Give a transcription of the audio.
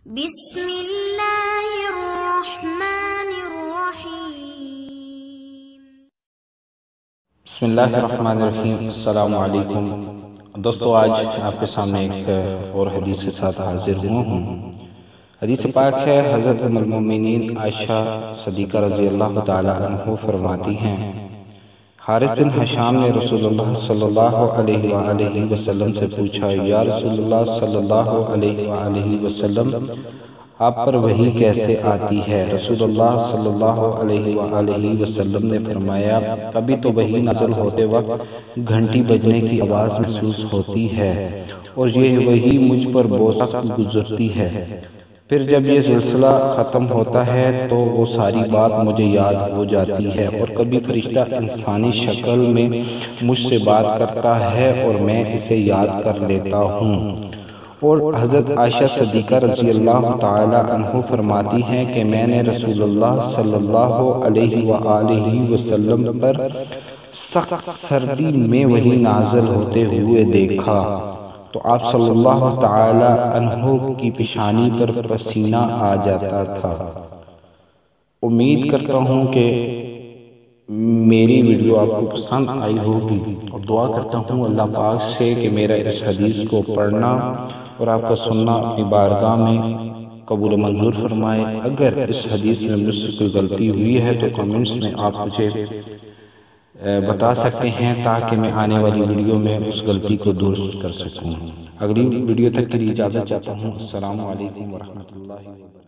بسم اللہ الرحمن الرحیم۔ بسم اللہ الرحمن الرحیم۔ السلام علیکم دوستو، آج آپ کے سامنے ایک اور حدیث کے ساتھ حاضر ہوا ہوں۔ حدیث پاک ہے، حضرت ام المؤمنین عائشہ صدیقہ رضی اللہ تعالیٰ عنہ فرماتی ہیں، حارث بن حشام نے رسول اللہ صلی اللہ علیہ وآلہ وسلم سے پوچھا، یا رسول اللہ صلی اللہ علیہ وآلہ وسلم، آپ پر وحی کیسے آتی ہے؟ رسول اللہ صلی اللہ علیہ وآلہ وسلم نے فرمایا، کبھی تو وحی نازل ہوتے وقت گھنٹی بجنے کی آواز محسوس ہوتی ہے اور یہ وحی مجھ پر بہت گزرتی ہے، پھر جب یہ سلسلہ ختم ہوتا ہے تو وہ ساری بات مجھے یاد ہو جاتی ہے، اور کبھی فرشتہ انسانی شکل میں مجھ سے بات کرتا ہے اور میں اسے یاد کر لیتا ہوں۔ اور حضرت عائشہ صدیقہ رضی اللہ تعالی عنہ فرماتی ہیں کہ میں نے رسول اللہ صلی اللہ علیہ وآلہ وسلم پر سخت سردی میں وحی نازل ہوتے ہوئے دیکھا تو آپ صلی اللہ تعالی عنہ کی پیشانی پر پسینہ آ جاتا تھا۔ امید کرتا ہوں کہ میری ویڈیو آپ کو پسند آئی ہوگی، اور دعا کرتا ہوں اللہ پاک سے کہ میرا اس حدیث کو پڑھنا اور آپ کا سننا اپنی بارگاہ میں قبول منظور فرمائے۔ اگر اس حدیث میں مجھ سے کوئی غلطی ہوئی ہے تو کمنٹس میں آپ مجھے بتا سکتے ہیں تاکہ میں آنے والی ویڈیو میں اس غلطی کو درست کر سکوں۔ اگلی ویڈیو تک کے لیے اجازت چاہتا ہوں۔ السلام علیکم ورحمۃ اللہ وبرکاتہ۔